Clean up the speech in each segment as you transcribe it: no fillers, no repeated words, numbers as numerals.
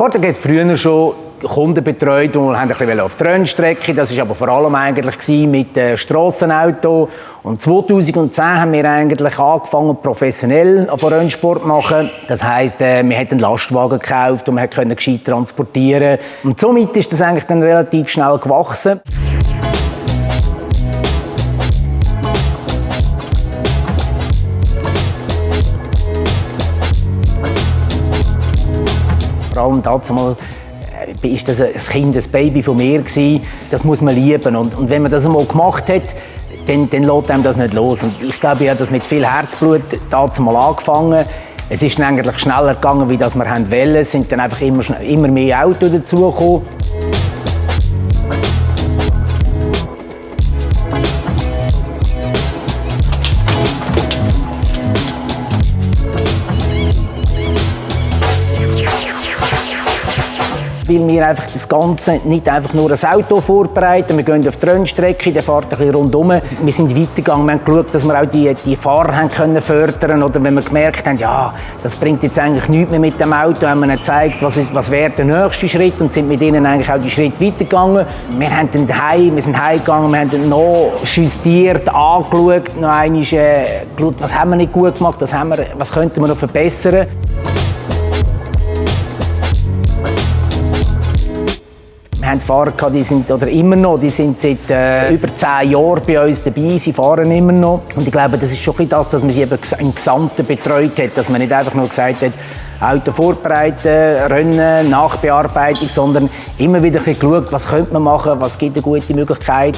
Sportag hat früher schon Kunden betreut, die ein bisschen auf die Rennstrecke. Das war aber vor allem eigentlich mit Strassenauto. Und 2010 haben wir eigentlich angefangen, professionell Rennsport zu machen. Das heisst, wir haben einen Lastwagen gekauft und wir konnten gescheit transportieren. Und somit ist das eigentlich dann relativ schnell gewachsen. Vor allem damals ist das ein Kind, ein Baby von mir gewesen. Das muss man lieben. Und wenn man das einmal gemacht hat, dann lässt einem das nicht los. Und ich glaube, ich habe das mit viel Herzblut damals angefangen. Es ist dann eigentlich schneller gegangen, wie das wir wollten. Es sind dann einfach immer mehr Autos dazugekommen. Weil wir einfach das Ganze nicht einfach nur das Auto vorbereiten, wir gehen auf die Rennstrecke, der fährt ein bisschen rundherum. Wir sind weitergegangen, wir haben geschaut, dass wir auch die Fahrer haben können fördern oder wenn wir gemerkt haben, ja, das bringt jetzt eigentlich nichts mehr mit dem Auto, haben wir ihnen gezeigt, was wäre der nächste Schritt und sind mit ihnen eigentlich auch die Schritte weitergegangen. Wir sind heimgegangen, wir haben dann noch justiert, angeschaut, noch einmal geschaut, was haben wir nicht gut gemacht, was könnten wir noch verbessern. Wir haben Fahrer, die sind seit über 10 Jahren bei uns dabei, sie fahren immer noch. Und ich glaube, das ist schon das, dass man sie eben im Gesamten betreut hat, dass man nicht einfach nur gesagt hat, Auto vorbereiten, Rennen, Nachbearbeitung, sondern immer wieder ein bisschen geschaut, was könnte man machen, was gibt eine gute Möglichkeit.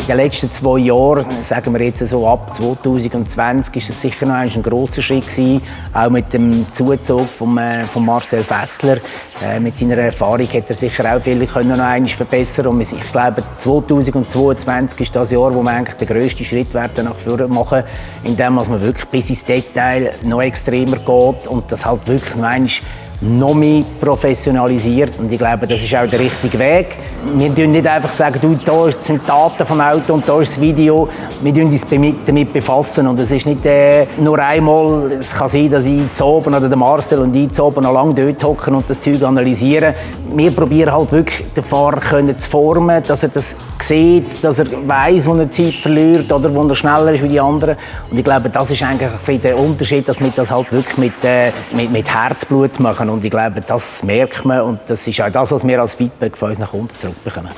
In den letzten 2 Jahren, sagen wir jetzt so ab 2020, ist es sicher noch ein grosser Schritt gewesen, auch mit dem Zuzug von Marcel Fessler. Mit seiner Erfahrung hat er sicher auch viel noch einmal verbessern. Und ich glaube, 2022 ist das Jahr, wo wir eigentlich den grössten Schritt nach vorne machen, indem man wirklich bis ins Detail noch extremer geht und das halt wirklich noch mehr professionalisiert. Und ich glaube, das ist auch der richtige Weg. Wir sagen nicht einfach, da sind Daten vom Auto und da ist das Video. Wir befassen uns damit befassen. Und es ist nicht nur einmal, es kann sein, dass ich zu oben oder der Marcel und ich zu oben noch lange dort hocken und das Zeug analysieren. Wir probieren halt wirklich, den Fahrer zu formen, dass er das sieht, dass er weiss, wo er Zeit verliert oder wo er schneller ist wie die anderen. Und ich glaube, das ist eigentlich ein bisschen der Unterschied, dass wir das halt wirklich mit Herzblut machen. Und ich glaube, das merkt man und das ist auch das, was wir als Feedback von unseren Kunden zurückbekommen.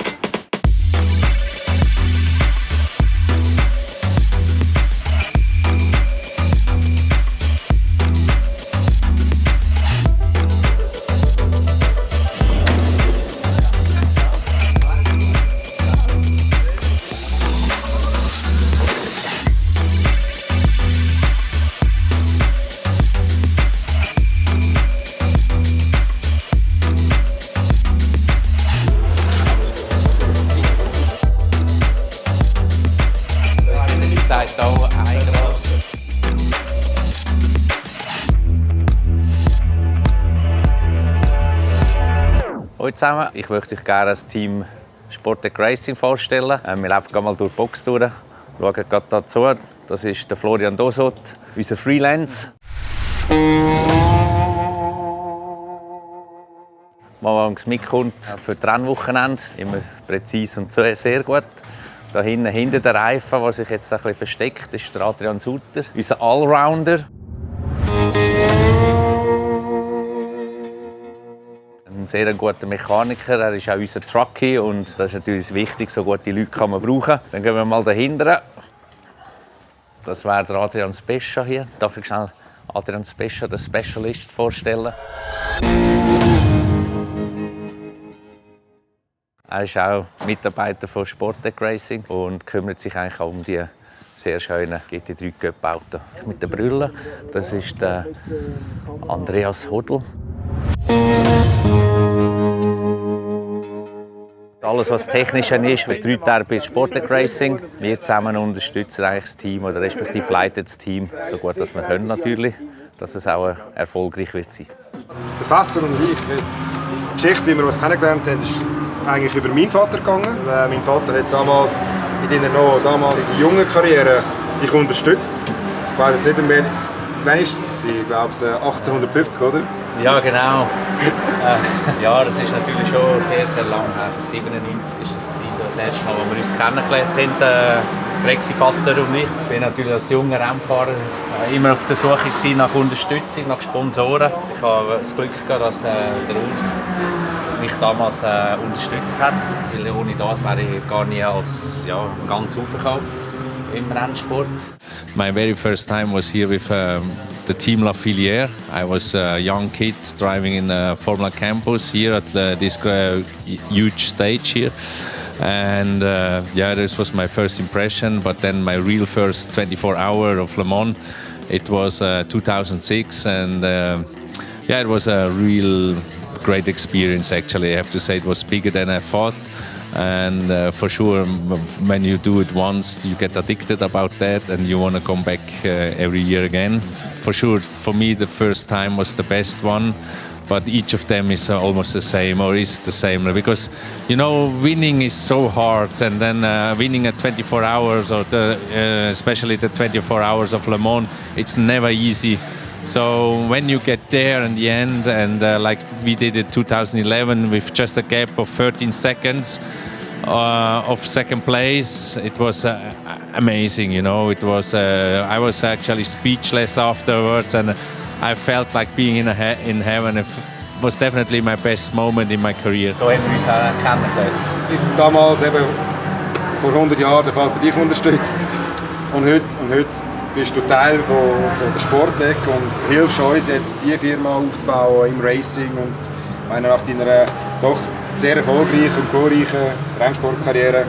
Hallo zusammen, ich möchte euch gerne das Team Sportec Racing vorstellen. Wir laufen mal durch die Box durch, schauen gerade dazu. Das ist der Florian Dosot, unser Freelance. Mal, wenn es mitkommt für das Rennwochenende, immer präzise und sehr gut. Da hinten der Reifen, der sich jetzt ein bisschen versteckt, ist der Adrian Sutter, unser Allrounder. Ein sehr guter Mechaniker, er ist auch unser Truckie und das ist natürlich wichtig, so gute Leute kann man brauchen. Dann gehen wir mal dahinter. Das wäre der Adrian Spescha hier. Darf ich schnell Adrian Spescha, den Specialist, vorstellen? Er ist auch Mitarbeiter von Sportec Racing und kümmert sich eigentlich auch um die sehr schönen GT3 Cup-Autos mit den Brüllen. Das ist der Andreas Hodl. Alles, was technisch ist, betreut er bei Sportec Racing. Wir zusammen unterstützen eigentlich das Team oder respektive leiten das Team so gut dass wir können natürlich, dass es auch erfolgreich wird sein. Der Fessler und ich, die Geschichte, wie wir uns kennengelernt haben, ist eigentlich über meinen Vater gegangen. Mein Vater hat damals in deiner damaligen jungen Karriere dich unterstützt. Ich weiss nicht mehr, wann war das? Ich glaube 1850, oder? Ja, genau. Ja, das ist natürlich schon sehr, sehr lang her. 97 war es so das erste Mal, als wir uns kennengelernt haben, Grexi Vater und ich. Ich war natürlich als junger Rennfahrer immer auf der Suche nach Unterstützung, nach Sponsoren. Ich habe das Glück gehabt, dass der Urs mich damals unterstützt hat. Weil ohne das wäre ich gar nie als ganz hochgekommen im Rennsport. My very first time was here with the team La Filière. I was a young kid driving in Formula Campus here at this huge stage here. And this was my first impression. But then my real first 24-hour of Le Mans, it was 2006. And it was a real great experience actually. I have to say it was bigger than I thought. And for sure, when you do it once, you get addicted about that and you want to come back every year again. For sure, for me, the first time was the best one, but each of them is almost the same or is the same because, winning is so hard and then winning at 24 hours or especially the 24 hours of Le Mans, it's never easy. So when you get there in the end, and like we did it 2011 with just a gap of 13 seconds of second place, it was amazing. It was I was actually speechless afterwards, and I felt like being in heaven. It was definitely my best moment in my career. So haben wir uns auch kennengelernt. Jetzt damals eben vor 100 Jahren der Vater dich unterstützt und heute bist du Teil von der Sportec und hilfst uns jetzt die Firma aufzubauen im Racing und nach deiner doch sehr erfolgreichen und glorreichen Rennsportkarriere,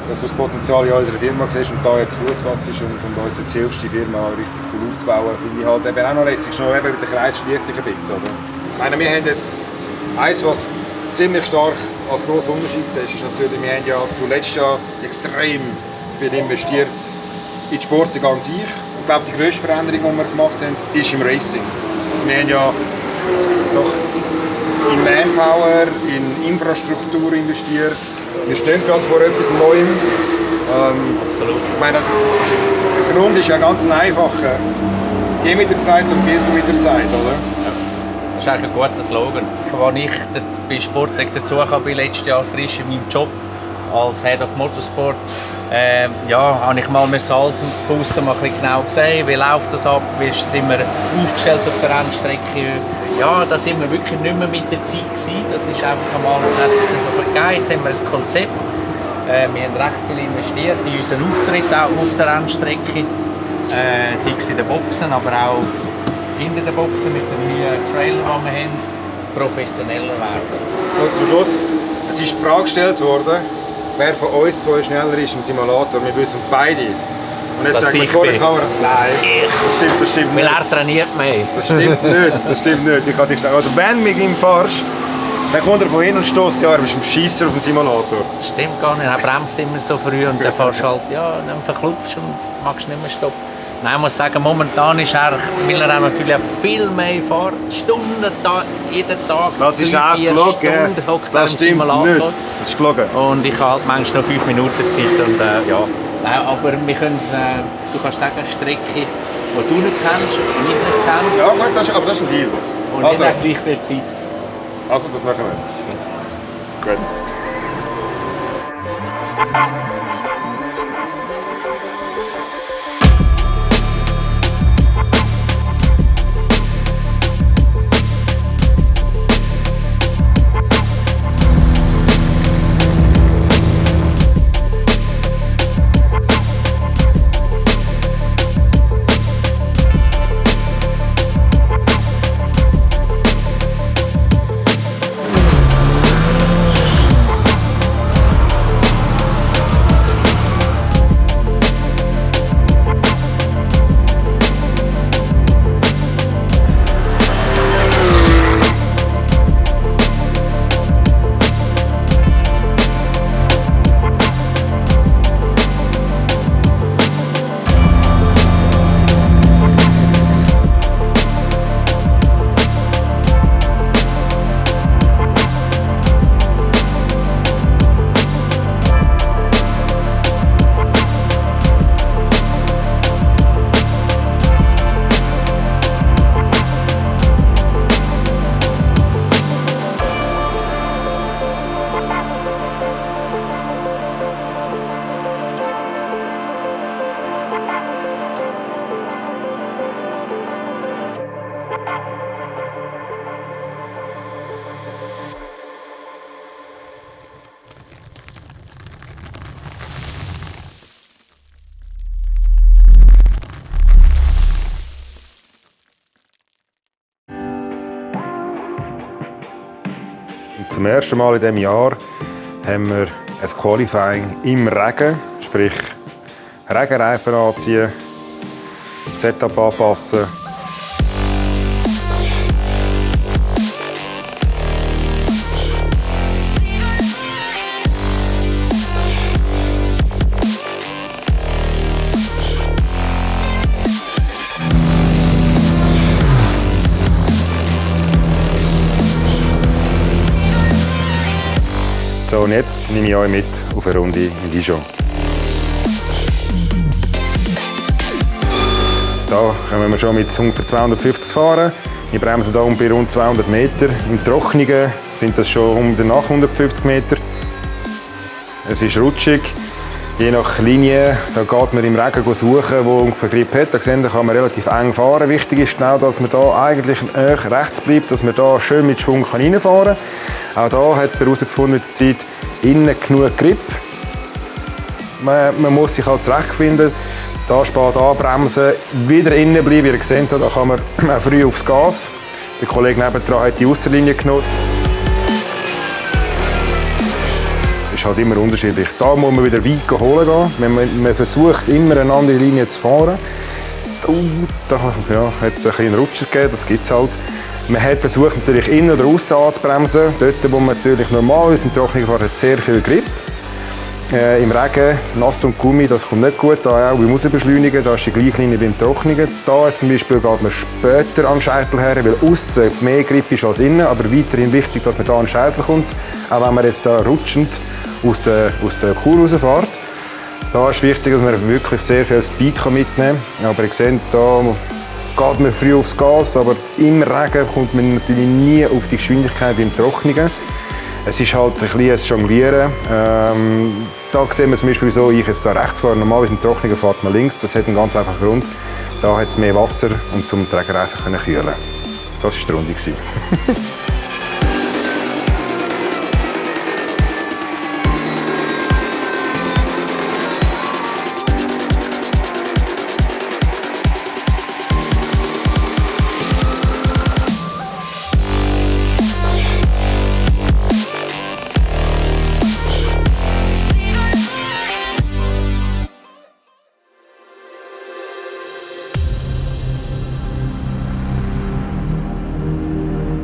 dass du das Potenzial in unserer Firma siehst und da jetzt Fuß fassst und uns jetzt hilfst, die Firma richtig cool aufzubauen, finde ich halt eben auch noch lässig. Noch eben, der Kreis schließt sich ein bisschen. Oder? Wir haben jetzt eins, was ziemlich stark als grosser Unterschied ist natürlich, wir haben ja zuletzt extrem viel investiert in die Sportart an sich. Ich glaube, die grösste Veränderung, die wir gemacht haben, ist im Racing. Also wir haben ja doch in Manpower, in Infrastruktur investiert. Wir stehen gerade vor etwas Neuem. Absolut. Ich meine, der Grund ist ja ganz einfach. Geh mit der Zeit, so gehst du mit der Zeit, oder? Ja. Das ist eigentlich ein guter Slogan. Als ich bei Sportec dazugekommen bin, letztes Jahr frisch in meinem Job als Head of Motorsport, habe ich mal alles und Fussen mal genau gesehen, wie läuft das ab, wie sind wir aufgestellt auf der Rennstrecke. Ja, da sind wir wirklich nicht mehr mit der Zeit gewesen. Das ist einfach einmal, das hat sich so gegeben. Jetzt haben wir ein Konzept. Wir haben recht viel investiert in unseren Auftritt auch auf der Rennstrecke, sei es in den Boxen, aber auch hinter den Boxen mit dem neuen Trailer, den wir haben, professioneller werden. Und zum Schluss, es ist die Frage gestellt worden, wer von uns zwei schneller ist im Simulator. Wir wissen beide. Und jetzt sagen wir vor der Kamera, nein, das stimmt weil nicht. er trainiert mehr. Das stimmt nicht. Ich kann dich sagen. Oder wenn du mit ihm fährst, dann kommt er von hin und stößt, ja, er ist ein Scheisser auf dem Simulator. Das stimmt gar nicht. Er bremst immer so früh und dann fährst du halt, dann verklopfst und magst nicht mehr stoppen. Nein, ich muss sagen, momentan ist er, weil er auch natürlich viel mehr fährt, Stunden, jeden Tag, das ist auch gelogen. Das stimmt nicht. Das ist gelogen. Und ich habe halt manchmal noch 5 Minuten Zeit und Nein, aber wir können, du kannst sagen, eine Strecke, die du nicht kennst und ich nicht kenne. Ja gut, aber das ist ein Deal. Und also, nicht gleich viel Zeit. Also, das machen wir. Gut. zum ersten Mal in diesem Jahr haben wir ein Qualifying im Regen, sprich Regenreifen anziehen, Setup anpassen. So, und jetzt nehme ich euch mit auf eine Runde in Dijon. Da kommen wir schon mit ungefähr 250 fahren. Wir bremsen hier bei rund 200 Meter. Im Trockenen sind das schon nach 150 Meter. Es ist rutschig. Je nach Linie da geht man im Regen suchen, wo ungefähr Grip hat. Da sehen, da kann man relativ eng fahren. Wichtig ist genau, dass man da eigentlich rechts bleibt, dass man da schön mit Schwung reinfahren kann. Auch da hat man herausgefunden mit der Zeit, innen genug Grip. Man muss sich halt zurechtfinden. Da spät anbremsen, wieder innen bleiben. Wie ihr gesehen habt, da kann man auch früh aufs Gas. Der Kollege nebendran hat die Ausserlinie genommen. Das ist halt immer unterschiedlich. Da muss man wieder weit holen gehen. Man versucht immer eine andere Linie zu fahren. Da hat es einen Rutscher gegeben, das gibt es halt. Man hat versucht natürlich innen oder außen anzubremsen. Dort, wo man natürlich normal ist, im Trockenen fährt, hat sehr viel Grip. Im Regen, nass und Gummi, das kommt nicht gut. Da auch beim Rausbeschleunigen, da ist die gleiche Linie beim Trocknen. Da zum Beispiel geht man später an den Scheitel her, weil außen mehr Grip ist als innen. Aber weiterhin wichtig, dass man da an den Scheitel kommt. Auch wenn man jetzt da rutschend aus der Kur rausfährt. Da ist wichtig, dass man wirklich sehr viel Speed mitnehmen kann. Aber ihr seht, da geht man früh aufs Gas, aber im Regen kommt man natürlich nie auf die Geschwindigkeit wie im Trocknen. Es ist halt ein bisschen Jonglieren. Da sehen wir zum Beispiel, wieso ich jetzt da rechts fahre. Normalerweise im Trocknen fährt man links. Das hat einen ganz einfachen Grund. Da hat es mehr Wasser, um zum Regenreifen zu kühlen. Das war die Runde.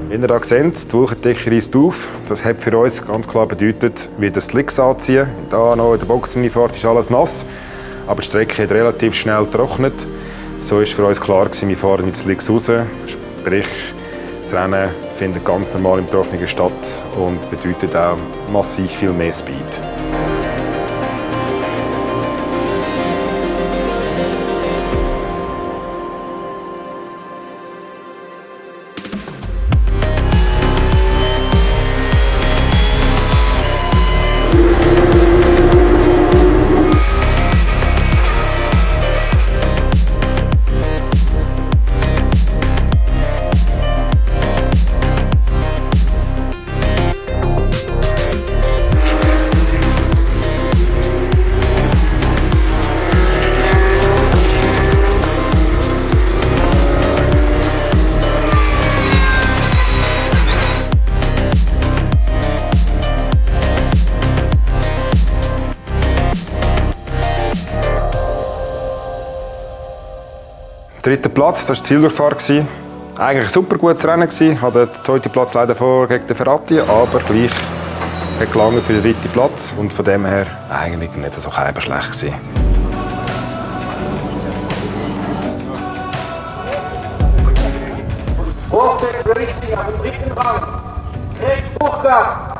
Wie ihr hier seht, die Wolkendecke reisst auf. Das hat für uns ganz klar bedeutet, wieder Slicks anziehen. Hier noch in der Boxenfahrt ist alles nass, aber die Strecke hat relativ schnell getrocknet. So war für uns klar, wir fahren mit Slicks raus. Sprich, das Rennen findet ganz normal im Trockenen statt und bedeutet auch massiv viel mehr Speed. Dritter Platz, das war die Zielüberfahrt. Eigentlich ein super gutes Rennen. Ich hatte den zweiten Platz leider vor gegen den Ferrati, aber gleich hat gelangt für den dritten Platz. Und von dem her eigentlich nicht so schlecht gewesen. Vortex Racing auf dem dritten Rang. Craig Burkhardt.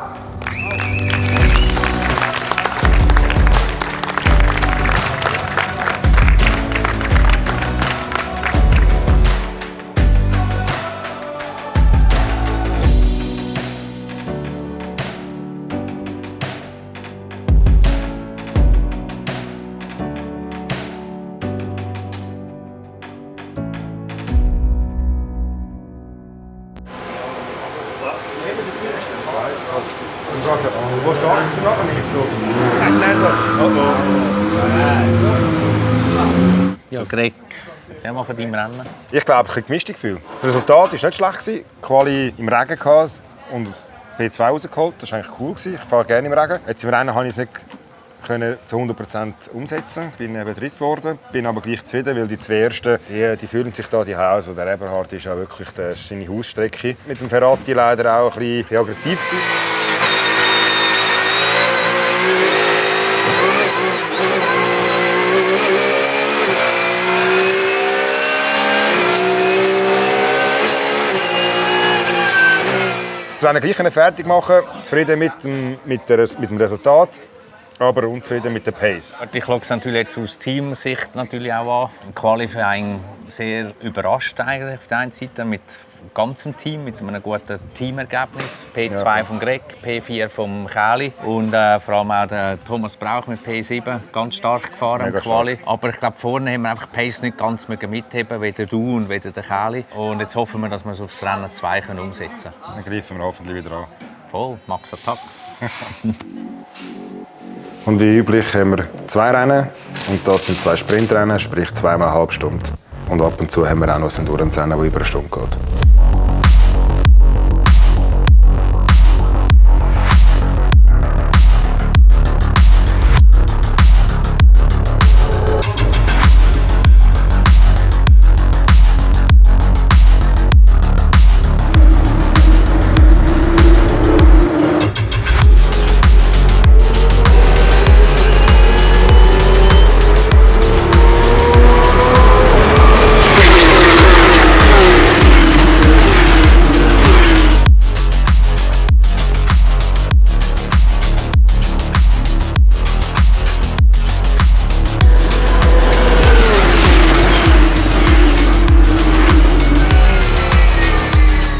Wo startest du nachher nicht so? Ja, Greg, erzähl mal von deinem Rennen. Ich glaube, ich habe ein gemischtes Gefühl. Das Resultat war nicht schlecht. Quali im Regen und P2 rausgeholt. Das war eigentlich cool. Ich fahre gerne im Regen. Jetzt im Rennen konnte ich es nicht zu 100% umsetzen. Ich bin eben dritt geworden. Bin aber gleich zufrieden, weil die zwei Ersten, die fühlen sich da die Hause. Der Eberhard ist auch wirklich seine Hausstrecke. Mit dem Ferrari leider auch ein bisschen aggressiv gewesen. Das Rennen gleich fertig machen, zufrieden mit dem Resultat, aber unzufrieden mit der Pace. Ich schaue es natürlich jetzt aus Teamsicht natürlich auch an. Im Qualifying sehr überrascht eigentlich auf der einen Seite mit ganzem Team, mit einem guten Teamergebnis. P2 ja, von Greg, P4 vom Käli und vor allem auch der Thomas Brauch mit P7 ganz stark gefahren im Quali. Stark. Aber ich glaube, vorne haben wir einfach die Pace nicht ganz mitheben, weder du und weder der Käli. Und jetzt hoffen wir, dass wir es aufs Rennen 2 umsetzen können. Dann greifen wir hoffentlich wieder an. Voll, Max Attack. Und wie üblich haben wir 2 Rennen und das sind 2 Sprintrennen, sprich 2 mal eine halbe Stunde. Und ab und zu haben wir auch noch ein Endurance-Rennen, das über eine Stunde geht.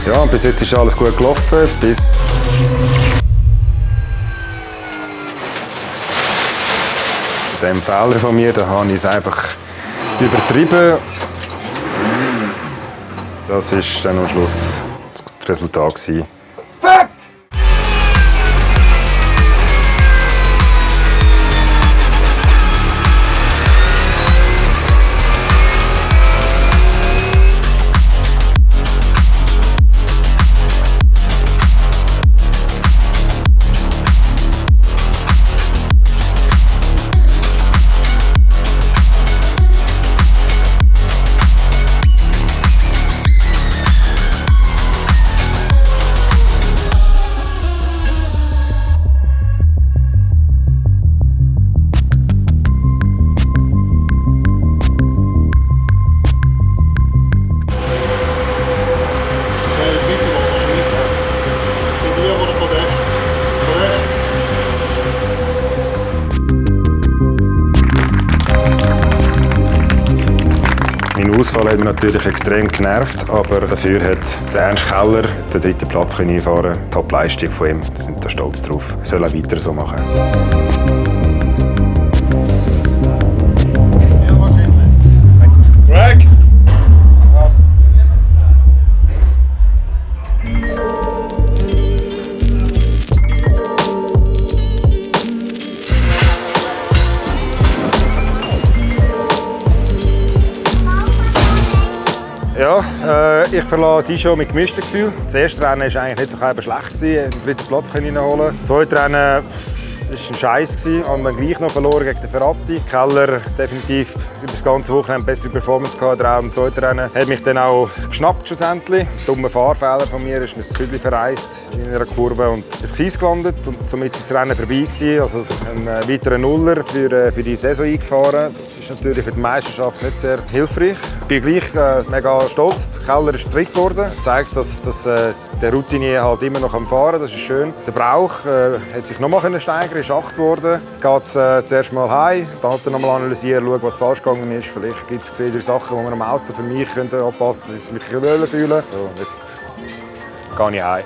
Ja, bis jetzt ist alles gut gelaufen. Bis dem Fehler von mir, da habe ich es einfach übertrieben. Das war dann am Schluss das Resultat. Fuck! Mein Ausfall hat mich natürlich extrem genervt, aber dafür hat der Ernst Keller den 3. Platz einfahren. Top-Leistung von ihm, da sind wir stolz drauf. Er soll auch weiter so machen. Greg! Ja, ich verlasse die Show mit gemischtem Gefühl. Das erste Rennen war eigentlich nicht so schlecht, den 3. Platz reinholen. Das zweite Rennen war ein Scheiß. Und dann gleich noch verloren gegen den Ferrari. Keller definitiv über das ganze Wochenende bessere Performance gehabt. Auch im zweiten Rennen hat mich dann auch geschnappt schlussendlich. Dummer Fahrfehler von mir ist mir das Zügel verreist in einer Kurve und ins Kies gelandet. Und somit ist das Rennen vorbei gewesen. Also ein weiterer Nuller für die Saison eingefahren. Das ist natürlich für die Meisterschaft nicht sehr hilfreich. Ich bin gleich mega stolz. Keller ist dritt geworden. Das zeigt, dass der Routinier halt immer noch am Fahren. Das ist schön. Der Brauch hat sich noch mal steigern, ist 8 geworden. Jetzt geht es zuerst mal heim, dann noch mal analysieren, schauen, was falsch gegangen ist. Vielleicht gibt es viele Sachen, die man am Auto für mich anpassen könnte, dass ich mich wohler fühle. So, jetzt gehe ich heim.